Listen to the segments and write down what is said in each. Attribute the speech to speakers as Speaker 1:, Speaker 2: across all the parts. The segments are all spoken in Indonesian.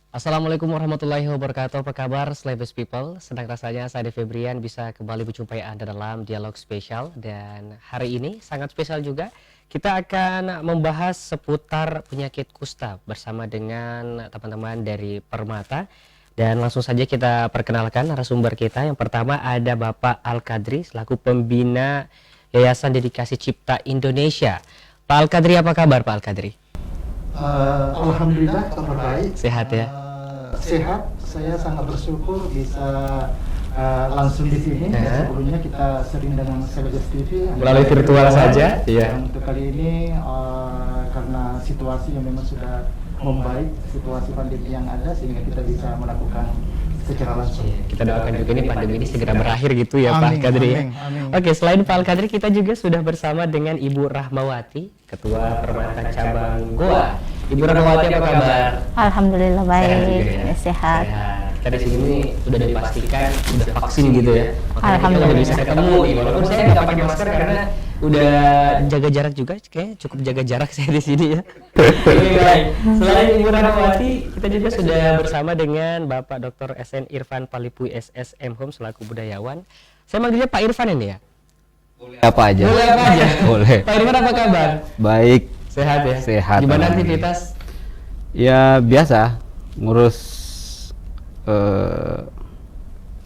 Speaker 1: Assalamualaikum warahmatullahi wabarakatuh. Apa kabar, Slabes People? Senang rasanya saya Febrian bisa kembali berjumpai Anda dalam dialog spesial. Dan hari ini sangat spesial juga. Kita akan membahas seputar penyakit kusta bersama dengan teman-teman dari Permata. Dan langsung saja kita perkenalkan narasumber kita. Yang pertama ada Bapak Al-Kadri selaku pembina Yayasan Dedikasi Cipta Indonesia. Pak Al-Kadri, apa kabar Pak Al-Kadri?
Speaker 2: Alhamdulillah kabar baik.
Speaker 1: Sehat ya?
Speaker 2: Sehat. Saya sangat bersyukur bisa langsung di sini. Sebelumnya kita sering dengan Slabes TV
Speaker 1: Melalui virtual saja. Iya.
Speaker 2: Untuk kali ini karena situasi yang memang sudah membaik, situasi pandemi yang ada, sehingga kita bisa melakukan secara langsung.
Speaker 1: Kita doakan juga ini pandemi ini segera berakhir gitu ya, Pak Kadri.
Speaker 2: Amin.
Speaker 1: Oke, selain Pak Kadri, kita juga sudah bersama dengan Ibu Rahmawati, Ketua Permata Cabang Goa. Ibu Rahmawati, apa kabar?
Speaker 3: Alhamdulillah baik,
Speaker 1: Sehat. Kita di sini sudah dipastikan sudah vaksin gitu ya. Makanya
Speaker 3: Alhamdulillah.
Speaker 1: kita udah bisa ketemu nih. Walaupun saya nggak pakai masker karena udah jaga jarak juga, kayaknya cukup jaga jarak saya di sini ya. Oke, baik. Selain Ibu Rahmawati, kita juga sudah bersama dengan Bapak Dr. SN Irfan Palipui SSM Home selaku budayawan. Saya manggilnya Pak Irfan ini ya.
Speaker 4: Boleh apa aja?
Speaker 1: Boleh apa aja?
Speaker 4: Boleh.
Speaker 1: Pak Irfan, apa kabar?
Speaker 4: Baik.
Speaker 1: Sehat ya?
Speaker 4: Sehat.
Speaker 1: Gimana aktivitas?
Speaker 4: Ya biasa, ngurus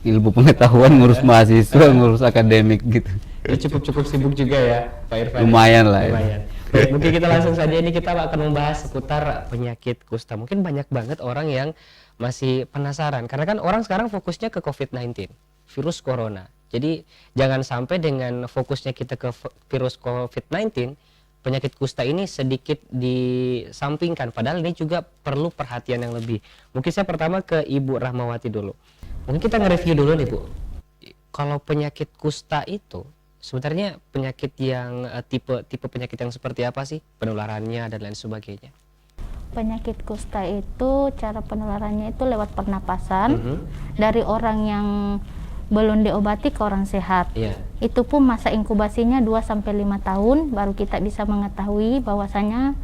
Speaker 4: ilmu pengetahuan, ngurus mahasiswa, ngurus akademik gitu.
Speaker 1: Ya, cukup sibuk juga ya, Pak Irfan.
Speaker 4: Lumayan lah ya.
Speaker 1: Lumayan. Baik, mungkin kita langsung saja ini kita akan membahas seputar penyakit kusta. Mungkin banyak banget orang yang masih penasaran karena kan orang sekarang fokusnya ke COVID-19, virus corona. Jadi jangan sampai dengan fokusnya kita ke virus COVID-19, penyakit kusta ini sedikit disampingkan, padahal ini juga perlu perhatian yang lebih. Mungkin saya pertama ke Ibu Rahmawati dulu. Mungkin kita nge-review dulu nih Bu. Kalau penyakit kusta itu sebenarnya penyakit yang tipe penyakit yang seperti apa sih? Penularannya dan lain sebagainya.
Speaker 3: Penyakit kusta itu cara penularannya itu lewat pernapasan dari orang yang belum diobati ke orang sehat.
Speaker 1: Iya.
Speaker 3: Itu pun masa inkubasinya 2-5 tahun baru kita bisa mengetahui bahwasanya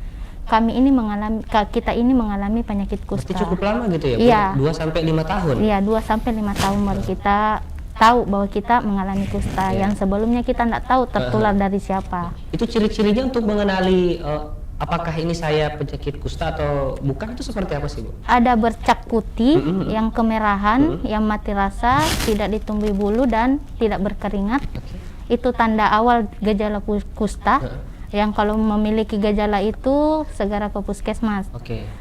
Speaker 3: kita ini mengalami penyakit kusta.
Speaker 1: Berarti cukup lama gitu ya, Bu?
Speaker 3: Iya.
Speaker 1: 2-5 tahun.
Speaker 3: Iya, 2-5 tahun baru kita tahu bahwa kita mengalami kusta.
Speaker 1: Iya.
Speaker 3: Yang sebelumnya kita tidak tahu tertular dari siapa.
Speaker 1: Itu ciri-cirinya untuk mengenali apakah ini saya penyakit kusta atau bukan, itu seperti apa sih Bu?
Speaker 3: Ada bercak putih, yang kemerahan, yang mati rasa, tidak ditumbuhi bulu dan tidak berkeringat. Itu tanda awal gejala kusta. Yang kalau memiliki gejala itu segera ke puskesmas.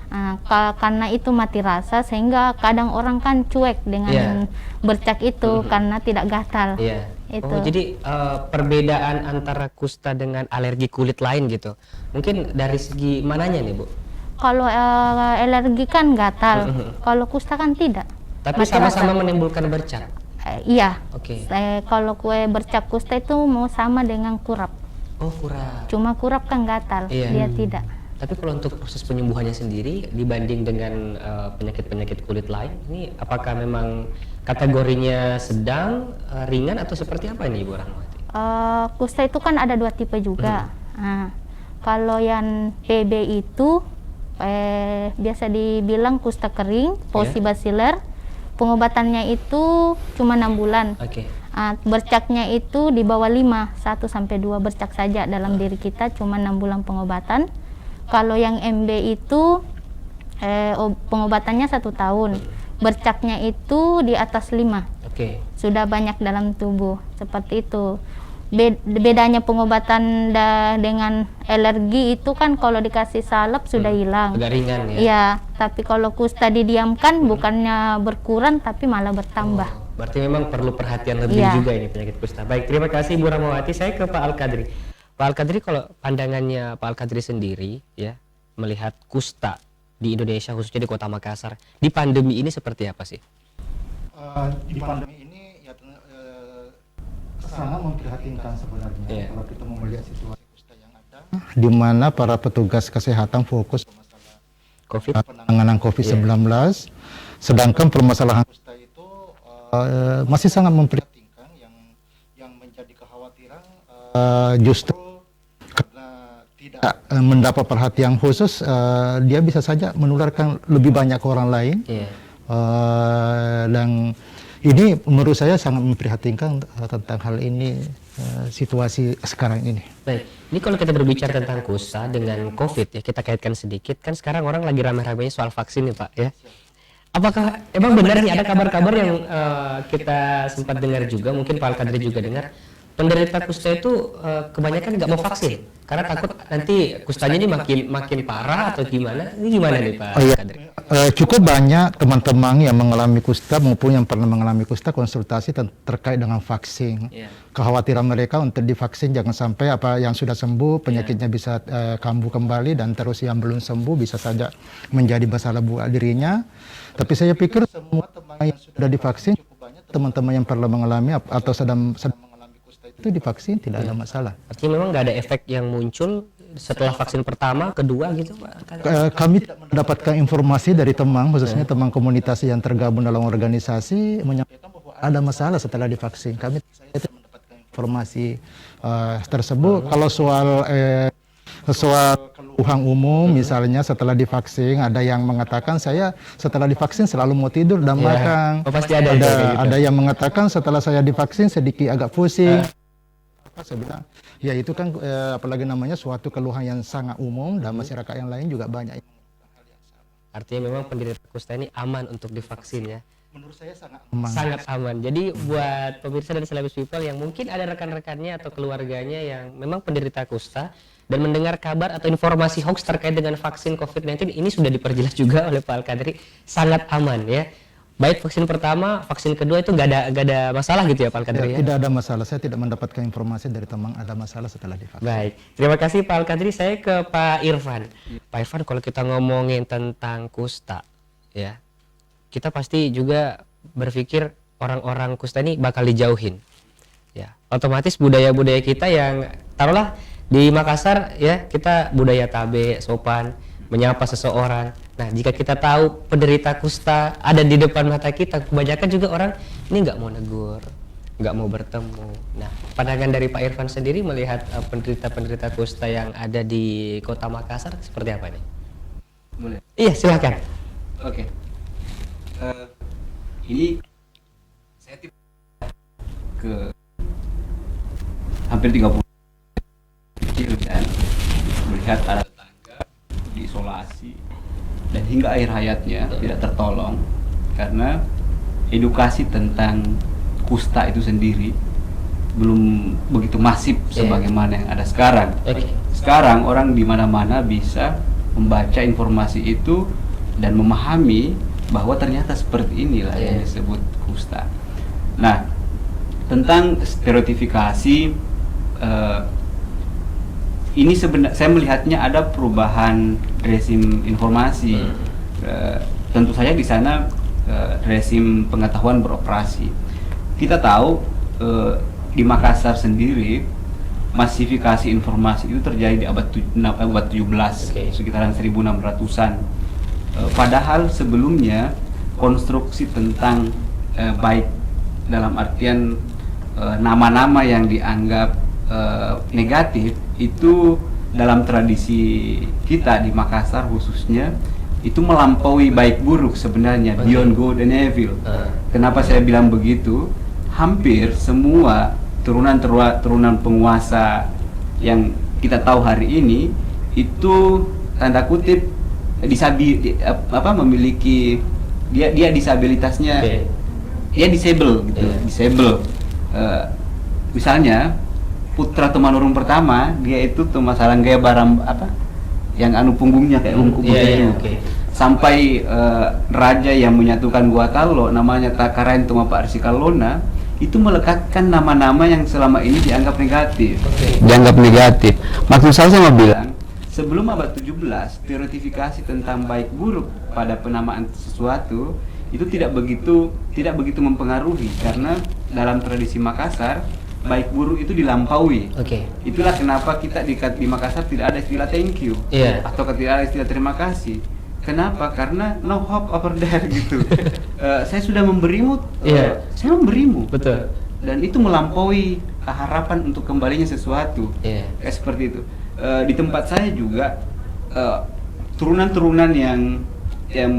Speaker 3: Nah, karena itu mati rasa sehingga kadang orang kan cuek dengan bercak itu karena tidak gatal. Itu.
Speaker 1: Oh, jadi perbedaan antara kusta dengan alergi kulit lain gitu. Mungkin dari segi mananya nih Bu?
Speaker 3: Kalau alergi kan gatal, kalau kusta kan tidak.
Speaker 1: Tapi sama-sama menimbulkan bercak.
Speaker 3: Iya. Kalau kue bercak kusta itu mau sama dengan kurap.
Speaker 1: Oh, kurap.
Speaker 3: Cuma kurap kan gatal, dia tidak.
Speaker 1: Tapi kalau untuk proses penyembuhannya sendiri dibanding dengan penyakit-penyakit kulit lain, ini apakah memang kategorinya sedang, ringan atau seperti apa ini Ibu Rahmawati?
Speaker 3: Kusta itu kan ada 2 tipe juga. Nah, kalau yang PB itu biasa dibilang kusta kering, paucibaciller. Pengobatannya itu cuma 6 bulan. Bercaknya itu di bawah 1-2 bercak saja dalam diri kita, cuma 6 bulan pengobatan. Kalau yang MB itu pengobatannya 1 tahun. Bercaknya itu di atas 5. Sudah banyak dalam tubuh, seperti itu. Bedanya pengobatan dengan alergi itu kan kalau dikasih salep sudah hilang.
Speaker 1: Agak ringan ya?
Speaker 3: Iya, tapi kalau kusta didiamkan bukannya berkurang tapi malah bertambah.
Speaker 1: Berarti memang perlu perhatian lebih juga ini penyakit kusta. Baik, terima kasih Ibu Rahmawati. Saya ke Pak Al-Kadri. Pak Al-Kadri, kalau pandangannya Pak Al-Kadri sendiri ya melihat kusta di Indonesia khususnya di Kota Makassar di pandemi ini seperti apa sih?
Speaker 2: Di pandemi ini ya sangat memprihatinkan sebenarnya. Kalau kita mau melihat situasi kusta yang ada, di mana para petugas kesehatan fokus ke masalah penanganan COVID-19, sedangkan permasalahan kusta itu masih sangat memprihatinkan. Yang menjadi kekhawatiran justru karena tidak mendapat perhatian khusus, dia bisa saja menularkan lebih banyak ke orang lain.
Speaker 1: Iya.
Speaker 2: Dan ini menurut saya sangat memprihatinkan tentang hal ini, situasi sekarang ini.
Speaker 1: Baik, ini kalau kita berbicara tentang kusta dengan COVID ya, kita kaitkan sedikit, kan sekarang orang lagi ramai-ramainya soal vaksin nih Pak ya. Apakah emang benar nih ada kabar-kabar yang kita sempat dengar juga, mungkin Pak Al-Qadri juga dengar, penderita kusta itu kebanyakan nggak mau vaksin karena takut nanti kustanya ini makin parah atau gimana? Ini gimana nih Pak Al-Qadri?
Speaker 2: Cukup banyak teman-teman yang mengalami kusta maupun yang pernah mengalami kusta konsultasi terkait dengan vaksin. Kekhawatiran mereka untuk divaksin jangan sampai apa yang sudah sembuh penyakitnya bisa kambuh kembali, dan terus yang belum sembuh bisa saja menjadi masalah buat dirinya. Tapi saya pikir semua teman yang sudah divaksin, cukup banyak teman-teman yang pernah mengalami atau sedang mengalami kusta itu divaksin, tidak ada masalah.
Speaker 1: Artinya memang nggak ada efek yang muncul setelah vaksin pertama, kedua gitu Pak?
Speaker 2: Kami tidak mendapatkan informasi dari teman, khususnya teman komunitas yang tergabung dalam organisasi menyampaikan bahwa ada masalah setelah divaksin. Saya tidak mendapatkan informasi tersebut. Kalau soal keluhan umum, misalnya setelah divaksin, ada yang mengatakan saya setelah divaksin selalu mau tidur dan makan.
Speaker 1: Pasti ada
Speaker 2: yang mengatakan setelah saya divaksin sedikit agak pusing. Saya bilang, ya itu kan apalagi namanya suatu keluhan yang sangat umum dan masyarakat yang lain juga banyak.
Speaker 1: Artinya memang penderita kusta ini aman untuk divaksin ya?
Speaker 2: Menurut saya sangat aman.
Speaker 1: Sangat aman. Jadi buat pemirsa dan Celebrity People yang mungkin ada rekan-rekannya atau keluarganya yang memang penderita kusta dan mendengar kabar atau informasi hoax terkait dengan vaksin COVID-19, ini sudah diperjelas juga oleh Pak Al-Qadri, sangat aman ya. Baik vaksin pertama, vaksin kedua itu nggak ada masalah gitu ya Pak Al-Qadri ya?
Speaker 2: Tidak ada masalah, saya tidak mendapatkan informasi dari teman ada masalah setelah divaksin.
Speaker 1: Baik, terima kasih Pak Al-Qadri. Saya ke Pak Irfan. Pak Irfan, kalau kita ngomongin tentang kusta ya, kita pasti juga berpikir orang-orang kusta ini bakal dijauhin ya. Otomatis budaya-budaya kita yang taruhlah di Makassar ya, kita budaya tabe, sopan, menyapa seseorang. Nah, jika kita tahu penderita kusta ada di depan mata kita, kebanyakan juga orang ini nggak mau negur, nggak mau bertemu. Nah, pandangan dari Pak Irfan sendiri melihat penderita-penderita kusta yang ada di Kota Makassar seperti apa nih?
Speaker 4: Boleh.
Speaker 1: Iya, silakan.
Speaker 4: Oke. Ini saya ke hampir 30 kecil dan melihat ada tetangga diisolasi dan hingga akhir hayatnya tidak tertolong karena edukasi tentang kusta itu sendiri belum begitu masif sebagaimana yang ada sekarang. Sekarang orang di mana-mana bisa membaca informasi itu dan memahami bahwa ternyata seperti inilah yang disebut kusta. Nah, tentang stereotifikasi ini sebenarnya saya melihatnya ada perubahan rezim informasi. Tentu saja di sana rezim pengetahuan beroperasi. Kita tahu di Makassar sendiri masifikasi informasi itu terjadi di abad 17, sekitaran 1600-an. Padahal sebelumnya konstruksi tentang baik dalam artian nama-nama yang dianggap negatif itu dalam tradisi kita di Makassar khususnya itu melampaui baik buruk sebenarnya, beyond good and evil. Kenapa saya bilang begitu? Hampir semua turunan penguasa yang kita tahu hari ini itu tanda kutip memiliki dia disabilitasnya, dia disable gitu, disable. Misalnya putra Tumanurung pertama, dia itu masalah gaya barang yang punggungnya kayak ungkup begitu. Sampai raja yang menyatukan Gua Talo namanya Takarain Tuma Pak Arsikalona itu melekatkan nama-nama yang selama ini dianggap negatif. Dianggap negatif. Maksud saya mau bilang,
Speaker 2: sebelum abad 17, stereotifikasi tentang baik buruk pada penamaan sesuatu itu tidak begitu mempengaruhi karena dalam tradisi Makassar baik buruk itu dilampaui. Itulah kenapa kita di Makassar tidak ada istilah thank you atau tidak ada istilah terima kasih. Kenapa? Karena no hope over there gitu. Saya sudah memberimu, saya memberimu. Betul. Dan itu melampaui harapan untuk kembalinya sesuatu. Kayak seperti itu.
Speaker 4: di tempat saya juga turunan-turunan yang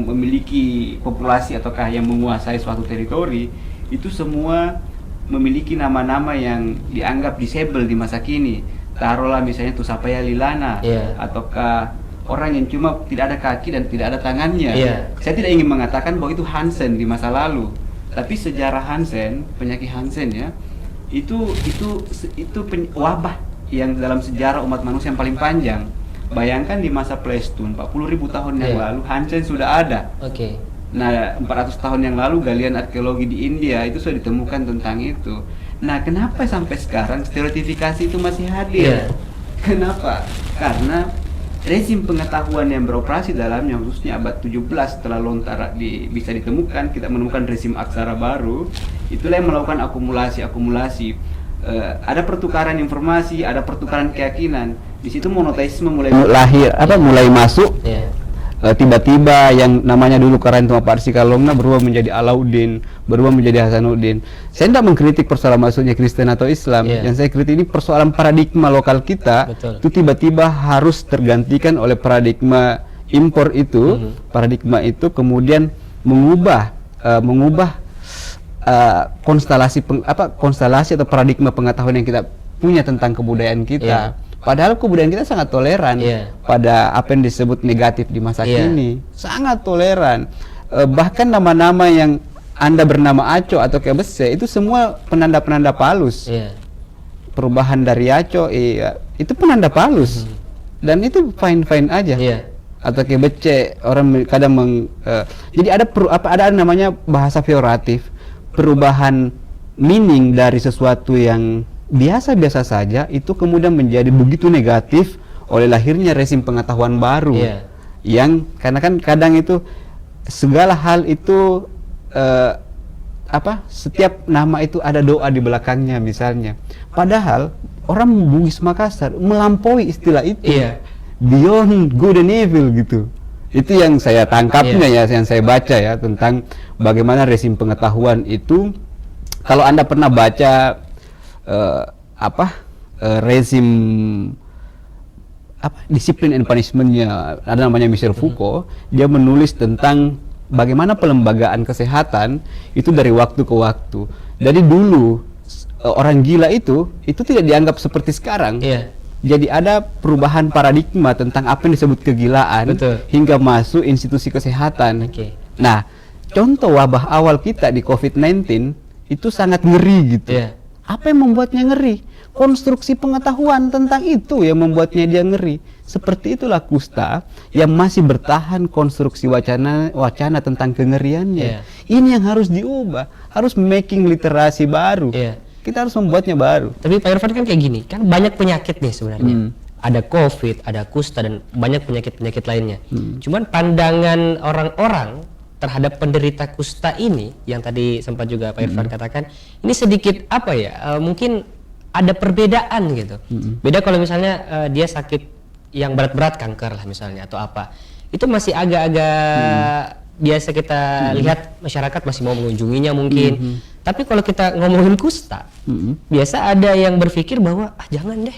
Speaker 4: memiliki populasi ataukah yang menguasai suatu teritori itu semua memiliki nama-nama yang dianggap disable di masa kini. Taruhlah misalnya Tusapaya Lilana, ataukah orang yang cuma tidak ada kaki dan tidak ada tangannya. Saya tidak ingin mengatakan bahwa itu Hansen di masa lalu, tapi sejarah Hansen, penyakit Hansen ya, itu wabah yang dalam sejarah umat manusia yang paling panjang. Bayangkan di masa Pleistocene 40.000 tahun yang lalu Hansen sudah ada. Nah, 400 tahun yang lalu galian arkeologi di India itu sudah ditemukan tentang itu. Nah, kenapa sampai sekarang stereotifikasi itu masih hadir? Kenapa? Karena rezim pengetahuan yang beroperasi dalamnya, khususnya abad 17 setelah Lontara bisa ditemukan, kita menemukan rezim aksara baru. Itulah yang melakukan akumulasi. Ada pertukaran informasi, ada pertukaran keyakinan. Di situ monoteisme mulai masuk. Tiba-tiba yang namanya dulu Karangtengah Parsikalongna berubah menjadi Alauddin, berubah menjadi Hasanuddin. Saya tidak mengkritik persoalan masuknya Kristen atau Islam. Yang saya kritik ini persoalan paradigma lokal kita. Itu tiba-tiba harus tergantikan oleh paradigma impor itu. Paradigma itu kemudian mengubah konstelasi atau paradigma pengetahuan yang kita punya tentang kebudayaan kita. Padahal kebudayaan kita sangat toleran pada apa yang disebut negatif di masa kini, sangat toleran. Bahkan nama-nama yang Anda bernama Aco atau Kebese itu semua penanda-penanda palus. Perubahan dari Aco, itu penanda palus, dan itu fine-fine aja. Atau Kebece, orang kadang jadi ada namanya bahasa peoratif, perubahan meaning dari sesuatu yang biasa-biasa saja itu kemudian menjadi begitu negatif oleh lahirnya rezim pengetahuan baru. Yang karena kan kadang itu segala hal itu setiap nama itu ada doa di belakangnya misalnya. Padahal orang Bugis Makassar melampaui istilah itu. Beyond good and evil gitu. Itu yang saya tangkapnya yang saya baca ya tentang bagaimana rezim pengetahuan itu. Kalau Anda pernah baca rezim disiplin and punishment-nya, ada namanya Michel Foucault. Dia menulis tentang bagaimana pelembagaan kesehatan itu dari waktu ke waktu. Jadi dulu orang gila itu tidak dianggap seperti sekarang. Jadi ada perubahan paradigma tentang apa yang disebut kegilaan hingga masuk institusi kesehatan. Nah, contoh wabah awal kita di COVID-19 itu sangat ngeri gitu. Apa yang membuatnya ngeri? Konstruksi pengetahuan tentang itu yang membuatnya dia ngeri. Seperti itulah kusta yang masih bertahan konstruksi wacana tentang kengeriannya. Ini yang harus diubah, harus making literasi baru. Kita harus membuatnya baru.
Speaker 1: Tapi Pak Irfan kan kayak gini, kan banyak penyakit nih sebenarnya. Ada COVID, ada kusta dan banyak penyakit-penyakit lainnya. Cuman pandangan orang-orang terhadap penderita kusta ini yang tadi sempat juga Pak Irfan katakan, ini sedikit mungkin ada perbedaan gitu. Beda kalau misalnya dia sakit yang berat-berat, kanker lah misalnya atau apa, itu masih agak-agak biasa kita lihat masyarakat masih mau mengunjunginya mungkin. Tapi kalau kita ngomongin kusta, biasa ada yang berpikir bahwa jangan deh,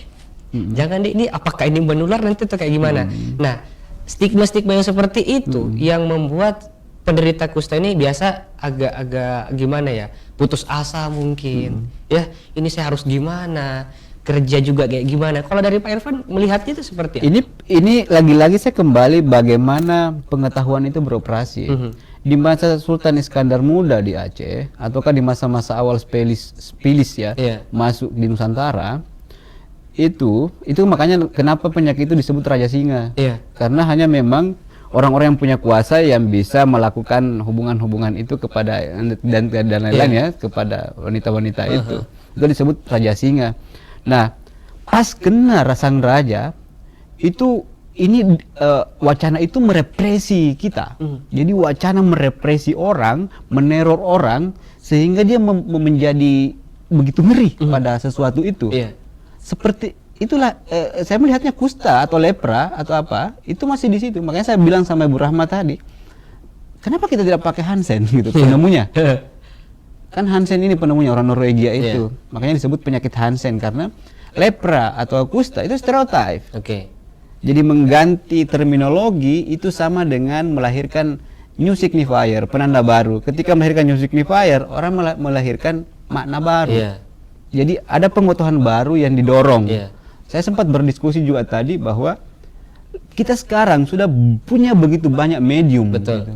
Speaker 1: ini apakah ini menular nanti atau kayak gimana. Nah, stigma-stigma yang seperti itu yang membuat penderita kusta ini biasa agak-agak gimana ya, putus asa mungkin. Ya, ini saya harus gimana, kerja juga kayak gimana. Kalau dari Pak Irfan melihatnya itu seperti apa?
Speaker 4: Ini lagi-lagi saya kembali bagaimana pengetahuan itu beroperasi. Di masa Sultan Iskandar Muda di Aceh, ataukah di masa-masa awal Spilis ya, masuk di Nusantara, itu makanya kenapa penyakit itu disebut Raja Singa. Karena hanya memang orang-orang yang punya kuasa yang bisa melakukan hubungan-hubungan itu kepada dan lain-lain ya, kepada wanita-wanita itu disebut Raja Singa. Nah, pas kena sang raja itu wacana itu merepresi kita. Jadi wacana merepresi orang, meneror orang sehingga dia menjadi begitu ngeri pada sesuatu itu. Seperti itulah saya melihatnya kusta atau lepra atau apa itu masih di situ. Makanya saya bilang sama Ibu Rahma tadi, kenapa kita tidak pakai Hansen gitu penemunya? Kan Hansen ini penemunya orang Norwegia itu. Makanya disebut penyakit Hansen karena lepra atau kusta itu stereotip.
Speaker 1: Oke.
Speaker 4: Jadi mengganti terminologi itu sama dengan melahirkan new signifier, penanda baru. Ketika melahirkan new signifier, orang melahirkan makna baru.
Speaker 1: Iya.
Speaker 4: Jadi ada pengetahuan baru yang didorong.
Speaker 1: Iya.
Speaker 4: Saya sempat berdiskusi juga tadi bahwa kita sekarang sudah punya begitu banyak medium.
Speaker 1: Betul.
Speaker 4: Gitu.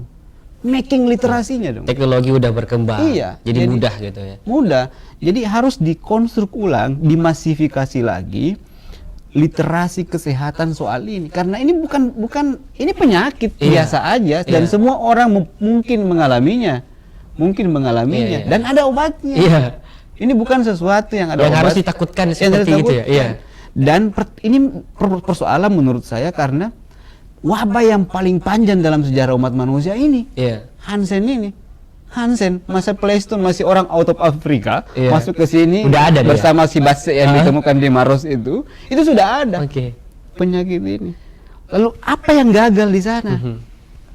Speaker 4: Making literasinya dong.
Speaker 1: Teknologi udah berkembang.
Speaker 4: Iya.
Speaker 1: Jadi mudah gitu ya.
Speaker 4: Mudah. Jadi harus dikonstruk ulang, dimasifikasi lagi literasi kesehatan soal ini. Karena ini bukan ini penyakit biasa aja dan semua orang mungkin mengalaminya.
Speaker 1: Iya.
Speaker 4: Dan ada obatnya.
Speaker 1: Iya.
Speaker 4: Ini bukan sesuatu yang ada
Speaker 1: Yang
Speaker 4: obat.
Speaker 1: harus ditakutkan seperti itu ya. Iya.
Speaker 4: Dan ini persoalan menurut saya karena wabah yang paling panjang dalam sejarah umat manusia ini.
Speaker 1: Iya.
Speaker 4: Hansen masa Pleistone masih orang out of Afrika masuk ke sini
Speaker 1: udah ada
Speaker 4: bersama si Basse yang ditemukan di Maros itu sudah ada penyakit ini. Lalu apa yang gagal di sana?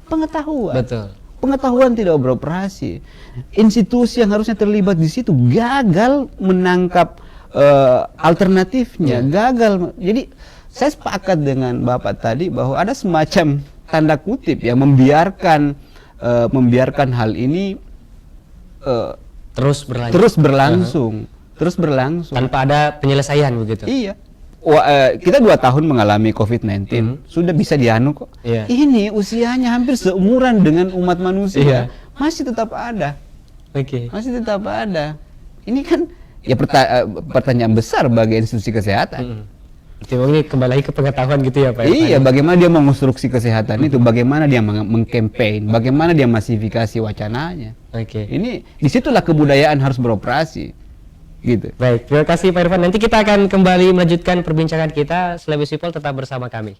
Speaker 4: Pengetahuan.
Speaker 1: Betul.
Speaker 4: Pengetahuan tidak beroperasi. Institusi yang harusnya terlibat di situ gagal menangkap alternatifnya, gagal. Jadi saya sepakat dengan Bapak tadi bahwa ada semacam tanda kutip yang membiarkan hal ini terus berlangsung
Speaker 1: tanpa ada penyelesaian begitu.
Speaker 4: Iya. Kita 2 tahun mengalami COVID-19 sudah bisa dianu kok. Ini usianya hampir seumuran dengan umat manusia, masih tetap ada. Masih tetap ada. Ini kan ya pertanyaan besar bagi institusi kesehatan.
Speaker 1: Ini kembali lagi ke pengetahuan gitu ya Pak?
Speaker 4: Iya, bagaimana dia mengonstruksi kesehatan itu, bagaimana dia mengkampanye, bagaimana dia masifikasi wacananya. Ini disitulah kebudayaan harus beroperasi. Gitu.
Speaker 1: Baik, terima kasih Pak Irfan. Nanti kita akan kembali melanjutkan perbincangan kita. Selebes People tetap bersama kami.